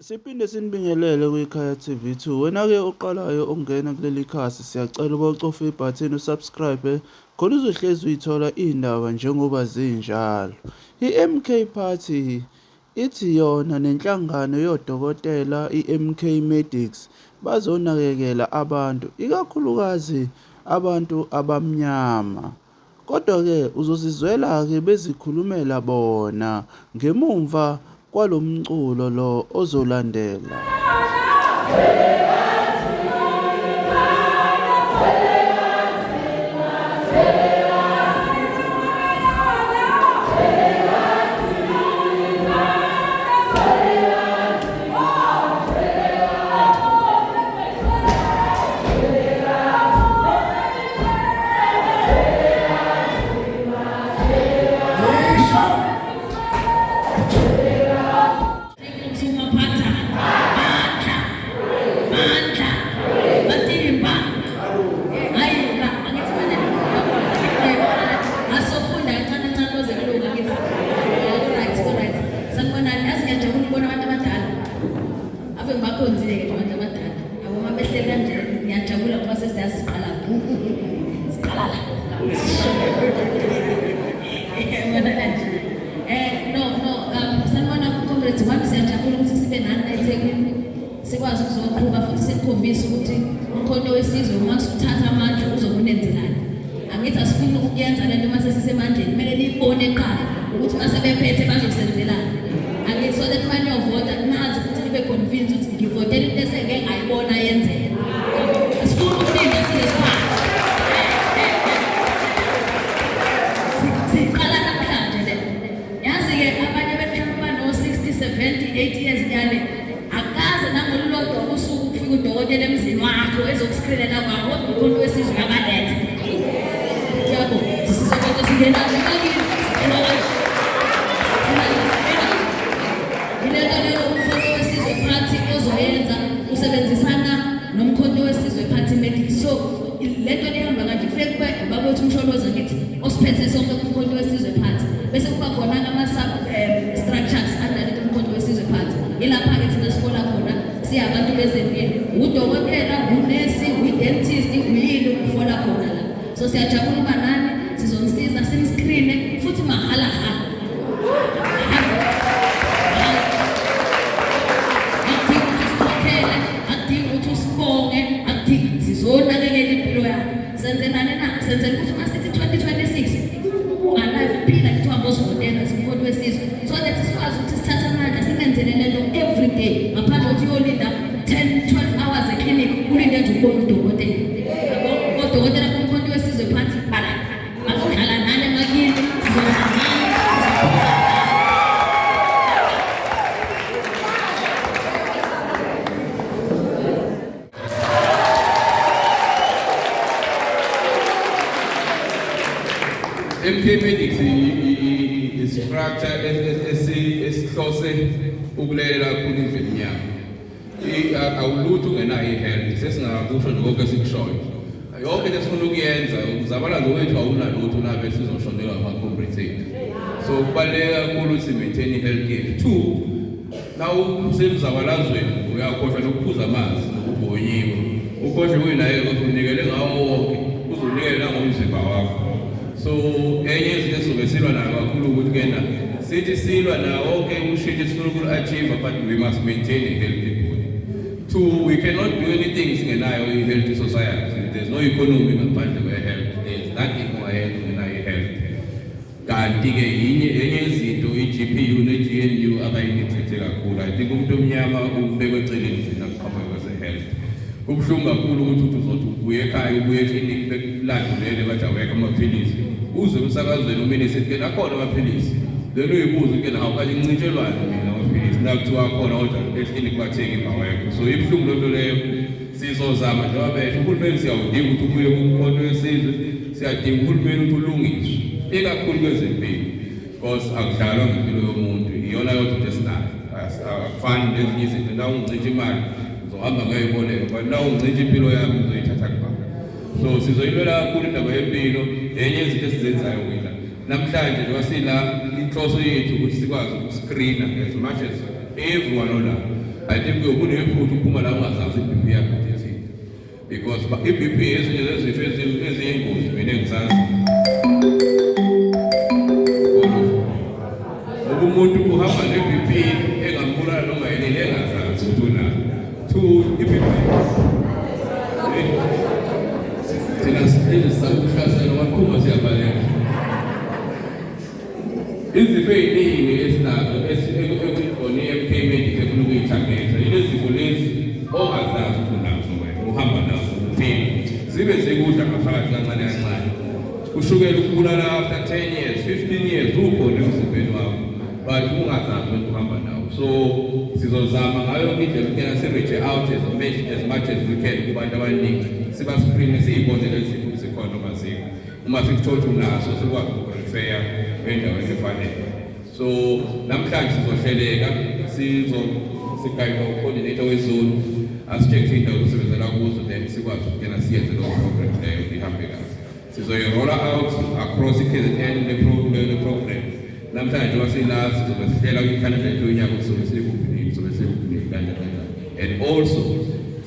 Siphinde sinibingelele kwikhaya TV2. Wena-ke oqalayo ukungena kuleli khasi, siyacela uba ucofe ibhathini usubscribe khona uzohlezi uyithola iy'ndaba njengoba zinjalo. I-MK Party ithi yona nenhlangano yodokotela i-MK Medics bazonakekela abantu, ikakhulukazi abantu abamnyama. Kodwa-ke uzozizwela-ke bezikhulumela bona ngemumva kwalo mculo lo ozolandela. Sikwazi ukuzoqhuba futhi sikukhombisa ukuthi umkhonto wesizwe uma usuthatha amandla uzokunenzelana. Angithi asifuni ukuyenza lento mase sisemandleni, kumele niyibone eqala ukuthi mase bephethe bazosenzelana. Angithi so that when you vote nazi ukuthi nibe convinced ukuthi ngivotela into eseke ngayibona yenzeka. Asifuni ukulinda silesikhathi. Siqala namhlanje le. Yazi-ke abanye bemhlaba no 60, 70, 80 years yale. Akaze nangolulodwa usuku kufika udokotela emzini wakho ezokuskrinela kwakho umkhonto wesizwe akalethe. Yabo, sizokwenza singena emagini. Ilelo umkhonto wesizwe party ozoyenza usebenzisana nomkhonto wesizwe party medic. So lento lihamba kanje kufike babothi umsholoza ngithi osiphethe sonke umkhonto wesizwe party. Bese kuba khona ama sub structures under umkhonto wesizwe party. Ilapha ke thina sikhola khona siyabantu bezempilo, udokotela, unesi, udentist, uyini ukufola khona la. So siyajabula uba nani sizonisiza simscreen futhi mahala ha. Akudingi ukuthi usibonge, akudingi sizonakekela impilo yakho. Senzelane na, senzela ukuthi masithi 2026 alive phila kuthiwa ngozivotela simkhonto wesizwe. So that sikwazi ukuthi sithathe amandla singenzelele lo every day. Ngaphandle ukuthi uyolinda 10, 12 hours eclinic ulinde nje ukubona udokotela. Yabo, odokotela kumkhonto wesizwe phansi bala. Bazohlala nani emagini, sizohlangana. MK Medics i-structure esihlose ukulelela kakhulu imvelo yakho. Awulutho ungenayo i-health, sesingakusho nkonke sikushoyo. Yonke into esifuna ukuyenza, umzabalazo wethu awunalutho nabe sizoshonelwa ama-comrades ethu. So kubaluleke kakhulu ukuthi maintain i-health yethu. 2, na usemzabalazweni uyakhohlwa nokuphuza amanzi nokubonyiwe. Ukhohlwe uyinayo ukuthi unikele ngawo wonke, uzonikela ngomzimba wakho. So enye izinto esizobe silwa nayo kakhulu ukuthi kena sithi silwa nawo wonke ushintsho esifuna ukulu-achieve, but we must maintain a healthy body. 2, we cannot do anything singenayo i-healthy society. There's no economy ngaphandle kwe-health. There's nothing ungenayo i-health. Kanti-ke enye izinto i-GPU ne-GNU abayinithethe kakhulu. I think umuntu omnyama ubekwe eceleni thina kuqhamuka kweze-health. Kubuhlungu kakhulu ukuthi uzothi ubuye ekhaya ubuye eklinikhi bekulandulele bathi awekho amaphilisi. Uze emsakazweni umene sethi akhona amaphilisi. Then uyibuza ukuthi awukanye ncintshelwane mina amaphilisi. Nakuthiwa akhona kodwa eklinikhi bathenga ingawekho. So ibuhlungu lonto leyo. Sizozama njengoba besho uhulumeni siyawudinga ukuthi ubuye kumkhonto wesizwe. Siyadinga uhulumeni ukuthi ulungiswe. Ikakhulu kwezempilo. Because akudlalwa ngempilo yomuntu. Iyona yodwa into esinayo. Akufani nezinye izinto la ungcintsha imali. Uzohamba ngayiboleka, but la ungcintsha impilo yami uzoyithatha kubani. So sizoyilwela kakhulu indaba yempilo. Enye izinto esizenzayo wena namhlanje njengoba sila inhloso yethu ukuthi sikwazi ukuscreena as much as everyone ola I think kunephutha uphuma la ungazazi i-BP yakho ithini, because i-BP ezinye zezifo eziyingozi mina engizazi. Ngoba umuntu uhamba ne-BP engambulala noma yini engazazi ukuthi unayo. Two, i-BP thina sisakuhlasela waqhuma siyabaleka. Izifo ey'ningi esinazo ekuyibona i-MK Medical efuna ukuyithangisa yilezifo lezi ongazazi ukuthi unazo wena uhamba nazo uphila zibe zikudla ngaphakathi kancane kancane ushukela ukubulala after 10 years 15 years ukhona emzimbeni wakho but ungazazi ukuthi uhamba nawo. So sizozama ngayo indlela ukuyena si-reach out as much as we can kubantu abaningi siba-screen siyibone lezi zifo zikhona noma zikho. Uma sikuthola unaso sikwazi uku-refer endaweni efanele. So namhlanje sizohleleka sigayina u-coordinator wezone asitshengise indawo zokusebenzela kuzo then sikwazi ukuyena siyenze leyo program leyo ihambe kahle. Sizoyi-rolla out across i-KZN le program. Namhlanje njengoba sila sizobe sihlela kwi-calendar yonyaka kuzobe sikuphi kanjani. And also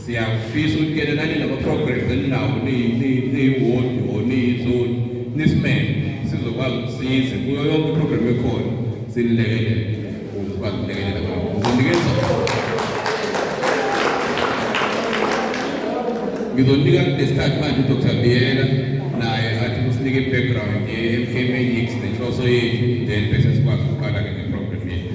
siyafisa ukuyena nani nama-programs eninawo niyi-ward or niyi-zone nisimele sizokwazi ukusiza kuyo yonke i-program ekhona sinilekelele ukwazi ukulekelela ngakho. Ngizonika ngesikhathi manje uDr. Biyela naye athi usinike i-background ye-MK Medics nenhloso yethu then bese sikwazi ukuqala-ke ne-program yethu.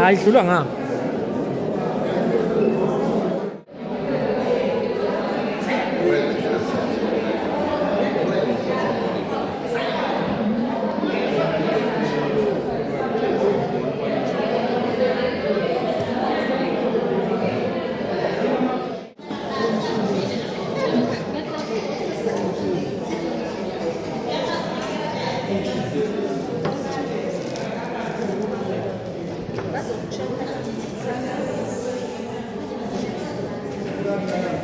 Idlulwa ngapha. Thank you.